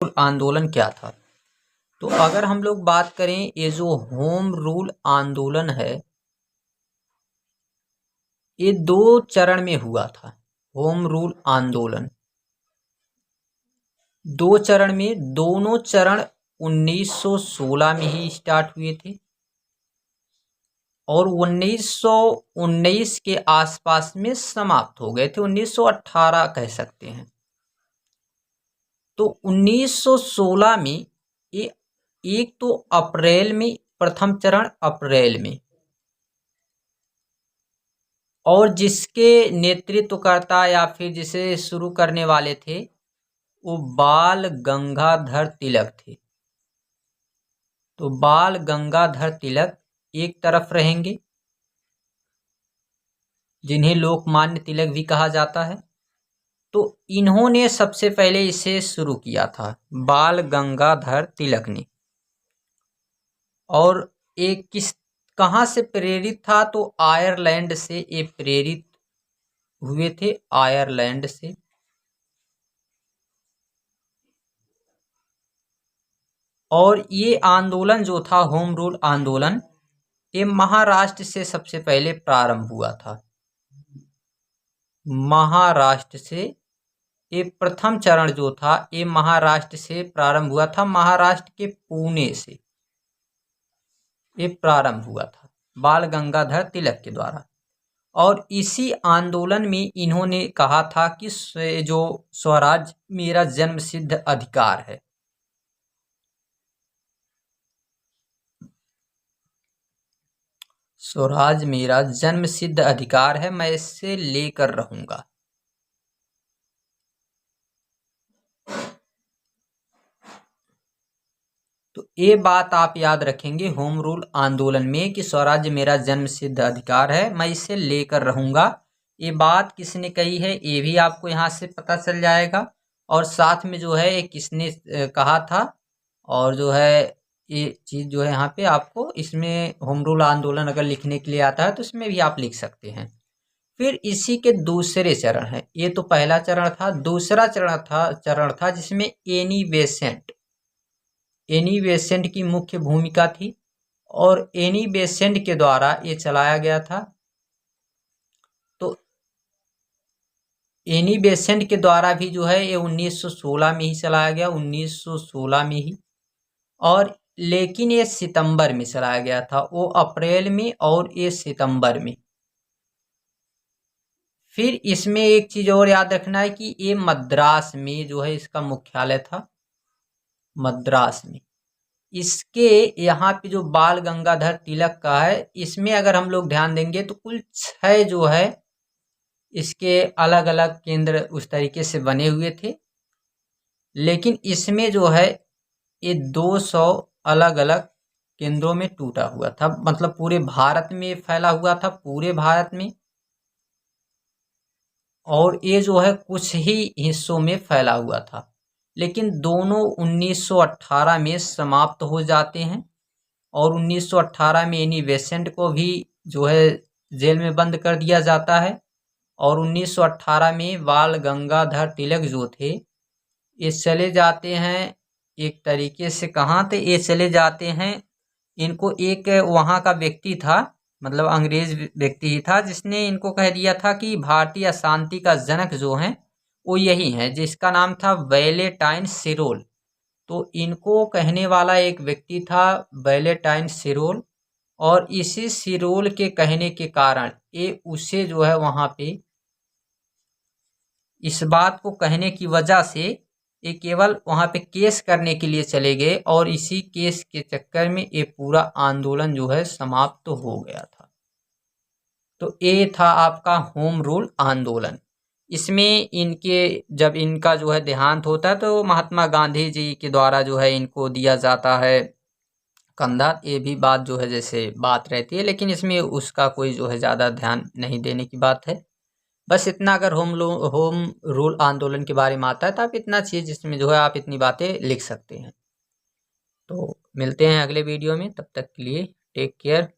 आंदोलन क्या था। तो अगर हम लोग बात करें, ये जो होम रूल आंदोलन है ये 2 चरण में हुआ था। होम रूल आंदोलन 2 चरण में, दोनों चरण 1916 में ही स्टार्ट हुए थे और 1919 के आसपास में समाप्त हो गए थे, 1918 कह सकते हैं। तो 1916 में ये एक तो अप्रैल में, प्रथम चरण अप्रैल में, और जिसके नेतृत्वकर्ता या फिर जिसे शुरू करने वाले थे वो बाल गंगाधर तिलक थे। तो बाल गंगाधर तिलक एक तरफ रहेंगे, जिन्हें लोकमान्य तिलक भी कहा जाता है। तो इन्होंने सबसे पहले इसे शुरू किया था, बाल गंगाधर तिलक ने। और एक कहाँ से प्रेरित था, तो आयरलैंड से ये प्रेरित हुए थे, आयरलैंड से। और ये आंदोलन जो था, होम रूल आंदोलन, ये महाराष्ट्र से सबसे पहले प्रारंभ हुआ था। महाराष्ट्र से ये प्रथम चरण जो था ये महाराष्ट्र से प्रारंभ हुआ था, महाराष्ट्र के पुणे से ये प्रारंभ हुआ था बाल गंगाधर तिलक के द्वारा। और इसी आंदोलन में इन्होंने कहा था कि जो स्वराज मेरा जन्मसिद्ध अधिकार है। स्वराज मेरा जन्मसिद्ध अधिकार है, मैं इससे लेकर रहूंगा। तो ये बात आप याद रखेंगे होम रूल आंदोलन में कि स्वराज्य मेरा जन्मसिद्ध अधिकार है, मैं इसे लेकर रहूंगा। ये बात किसने कही है ये भी आपको यहाँ से पता चल जाएगा। और साथ में जो है ये किसने कहा था, और जो है ये चीज़ जो है यहाँ पे आपको इसमें होम रूल आंदोलन अगर लिखने के लिए आता है तो इसमें भी आप लिख सकते हैं। फिर इसी के दूसरे चरण है, ये तो पहला चरण था। दूसरा चरण था जिसमें एनी बेसेंट की मुख्य भूमिका थी और एनी बेसेंट के द्वारा ये चलाया गया था। तो एनी बेसेंट के द्वारा भी जो है ये 1916 में ही चलाया गया, 1916 में ही। और लेकिन ये सितंबर में चलाया गया था, वो अप्रैल में और ये सितंबर में। फिर इसमें एक चीज़ और याद रखना है कि ये मद्रास में जो है इसका मुख्यालय था, मद्रास में। इसके यहाँ पे जो बाल गंगाधर तिलक का है, इसमें अगर हम लोग ध्यान देंगे तो कुल 6 जो है इसके अलग अलग केंद्र उस तरीके से बने हुए थे। लेकिन इसमें जो है ये 200 अलग अलग केंद्रों में टूटा हुआ था, मतलब पूरे भारत में फैला हुआ था, पूरे भारत में। और ये जो है कुछ ही हिस्सों में फैला हुआ था, लेकिन दोनों 1918 में समाप्त हो जाते हैं। और 1918 में एनी बेसेंट को भी जो है जेल में बंद कर दिया जाता है। और 1918 में बाल गंगाधर तिलक जो थे ये चले जाते हैं एक तरीके से, कहाँ थे ये चले जाते हैं, इनको एक वहाँ का व्यक्ति था, मतलब अंग्रेज व्यक्ति ही था, जिसने इनको कह दिया था कि भारतीय अशांति का जनक जो है वो यही है, जिसका नाम था वैलेंटाइन सिरोल। तो इनको कहने वाला एक व्यक्ति था वैलेंटाइन सिरोल। और इसी सिरोल के कहने के कारण ये उसे जो है वहाँ पे इस बात को कहने की वजह से ये केवल वहाँ पे केस करने के लिए चले गए, और इसी केस के चक्कर में ये पूरा आंदोलन जो है समाप्त तो हो गया था। तो ये था आपका होम रूल आंदोलन। इसमें इनके जब इनका जो है देहांत होता है तो महात्मा गांधी जी के द्वारा जो है इनको दिया जाता है कंधा। ये भी बात जो है जैसे बात रहती है, लेकिन इसमें उसका कोई जो है ज़्यादा ध्यान नहीं देने की बात है। बस इतना अगर होम रूल आंदोलन के बारे में आता है तो आप इतना चीज़ इसमें जो है आप इतनी बातें लिख सकते हैं। तो मिलते हैं अगले वीडियो में, तब तक के लिए टेक केयर।